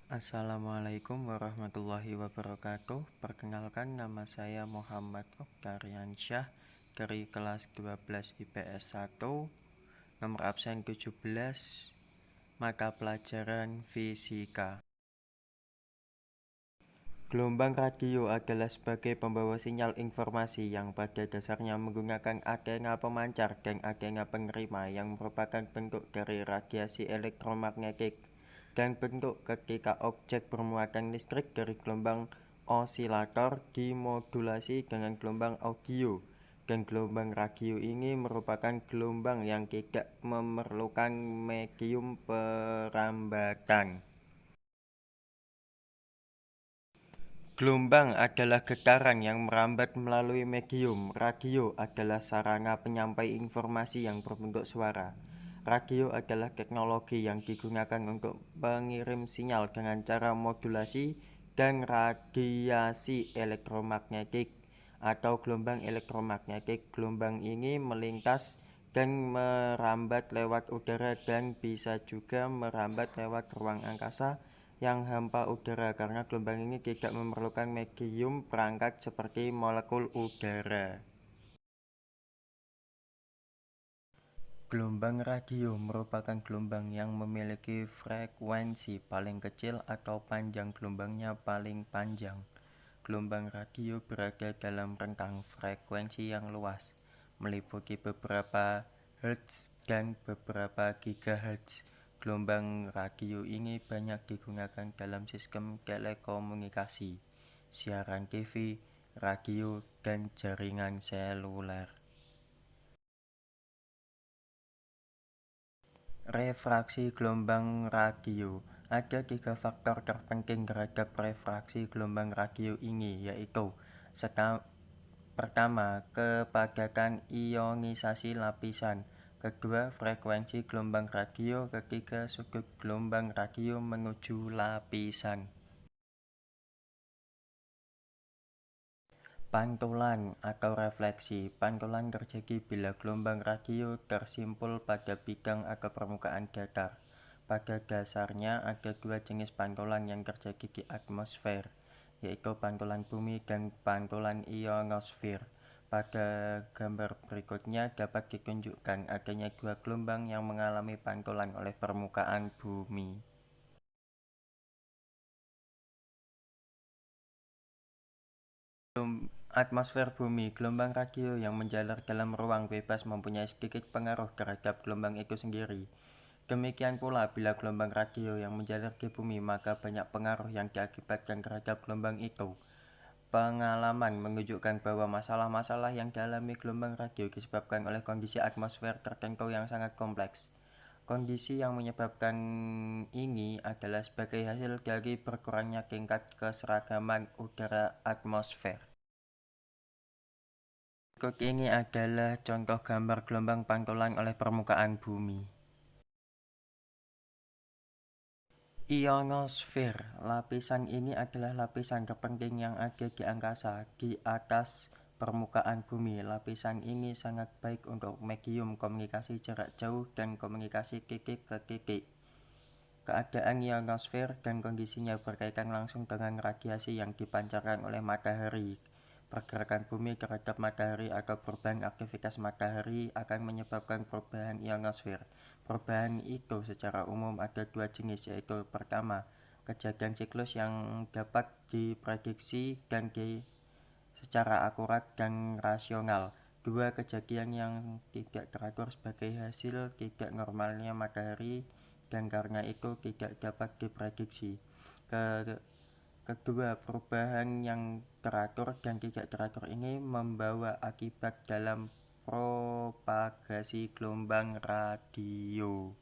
Assalamualaikum warahmatullahi wabarakatuh. Perkenalkan, nama saya Muhammad Oktaryansyah dari kelas 12 IPS 1, nomor absen 17, mata pelajaran fisika. Gelombang radio adalah sebagai pembawa sinyal informasi yang pada dasarnya menggunakan antena pemancar dan antena penerima yang merupakan bentuk dari radiasi elektromagnetik dan bentuk ketika objek bermuatan listrik dari gelombang osilator dimodulasi dengan gelombang audio, dan gelombang radio ini merupakan gelombang yang tidak memerlukan medium perambatan. Gelombang adalah getaran yang merambat melalui medium. Radio adalah sarana penyampai informasi yang berbentuk suara. Radio adalah teknologi yang digunakan untuk mengirim sinyal dengan cara modulasi dan radiasi elektromagnetik atau gelombang elektromagnetik. Gelombang ini melintas dan merambat lewat udara dan bisa juga merambat lewat ruang angkasa yang hampa udara, karena gelombang ini tidak memerlukan medium perangkat seperti molekul udara. Gelombang radio merupakan gelombang yang memiliki frekuensi paling kecil atau panjang gelombangnya paling panjang. Gelombang radio berada dalam rentang frekuensi yang luas, meliputi beberapa hertz dan beberapa gigahertz. Gelombang radio ini banyak digunakan dalam sistem telekomunikasi, siaran TV, radio, dan jaringan seluler. Refraksi gelombang radio. Ada 3 faktor terpenting terhadap refraksi gelombang radio ini, yaitu pertama, kepadatan ionisasi lapisan. Kedua, frekuensi gelombang radio. Ketiga, sudut gelombang radio menuju lapisan. Pantulan atau refleksi. Pantulan terjadi bila gelombang radio tersimpul pada bidang atau permukaan datar. Pada dasarnya ada 2 jenis pantulan yang terjadi di atmosfer, yaitu pantulan bumi dan pantulan ionosfer. Pada gambar berikutnya dapat ditunjukkan adanya 2 gelombang yang mengalami pantulan oleh permukaan bumi. Atmosfer bumi. Gelombang radio yang menjalar dalam ruang bebas mempunyai sedikit pengaruh terhadap gelombang itu sendiri. Demikian pula bila gelombang radio yang menjalar di bumi, maka banyak pengaruh yang diakibatkan terhadap gelombang itu. Pengalaman menunjukkan bahwa masalah-masalah yang dialami gelombang radio disebabkan oleh kondisi atmosfer tertentu yang sangat kompleks. Kondisi yang menyebabkan ini adalah sebagai hasil dari berkurangnya tingkat keseragaman udara atmosfer. Berikut ini adalah contoh gambar gelombang pantulan oleh permukaan bumi. Ionosfer. Lapisan ini adalah lapisan terpenting yang ada di angkasa, di atas permukaan bumi. Lapisan ini sangat baik untuk medium komunikasi jarak jauh dan komunikasi titik ke titik. Keadaan ionosfer dan kondisinya berkaitan langsung dengan radiasi yang dipancarkan oleh matahari. Pergerakan bumi terhadap matahari atau perubahan aktivitas matahari akan menyebabkan perubahan ionosfer. Perubahan itu secara umum ada 2 jenis, yaitu pertama, kejadian siklus yang dapat diprediksi dan secara akurat dan rasional. 2, kejadian yang tidak teratur sebagai hasil tidak normalnya matahari dan karena itu tidak dapat diprediksi. Kedua, perubahan yang teratur dan tidak teratur ini membawa akibat dalam propagasi gelombang radio.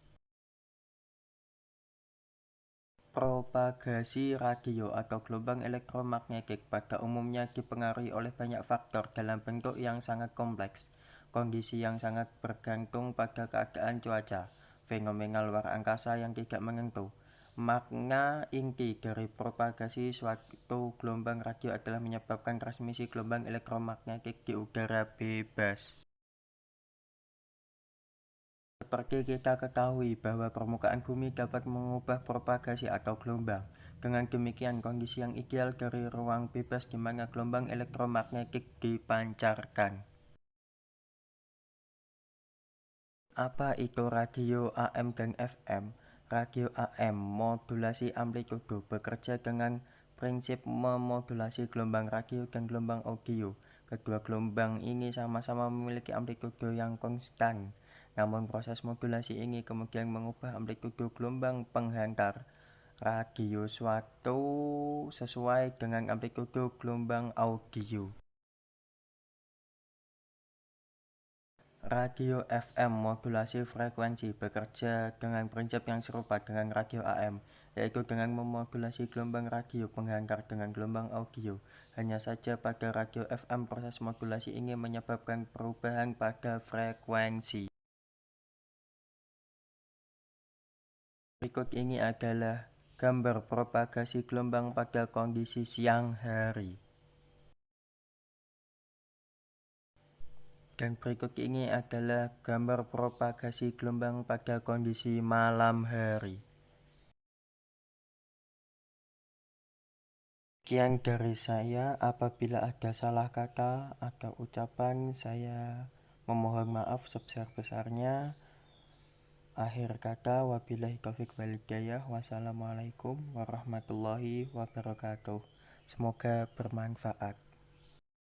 Propagasi radio atau gelombang elektromagnetik pada umumnya dipengaruhi oleh banyak faktor dalam bentuk yang sangat kompleks. Kondisi yang sangat bergantung pada keadaan cuaca, fenomena luar angkasa yang tidak menentu. Makna inti dari propagasi suatu gelombang radio adalah menyebabkan transmisi gelombang elektromagnetik di udara bebas. Seperti kita ketahui bahwa permukaan bumi dapat mengubah propagasi atau gelombang. Dengan demikian, kondisi yang ideal dari ruang bebas di mana gelombang elektromagnetik dipancarkan. Apa itu radio AM dan FM? Radio AM, modulasi amplitudo, bekerja dengan prinsip memodulasi gelombang radio dan gelombang audio. Kedua gelombang ini sama-sama memiliki amplitudo yang konstan. Namun proses modulasi ini kemudian mengubah amplitudo gelombang penghantar radio suatu sesuai dengan amplitudo gelombang audio. Radio FM modulasi frekuensi bekerja dengan prinsip yang serupa dengan radio AM, yaitu dengan memodulasi gelombang radio penghantar dengan gelombang audio. Hanya saja pada radio FM proses modulasi ini menyebabkan perubahan pada frekuensi. Berikut ini adalah gambar propagasi gelombang pada kondisi siang hari. Dan berikut ini adalah gambar propagasi gelombang pada kondisi malam hari. Sekian dari saya, apabila ada salah kata atau ucapan, saya memohon maaf sebesar-besarnya. Akhir kata, wabillahi taufiq wal hidayah. Wassalamualaikum warahmatullahi wabarakatuh. Semoga bermanfaat.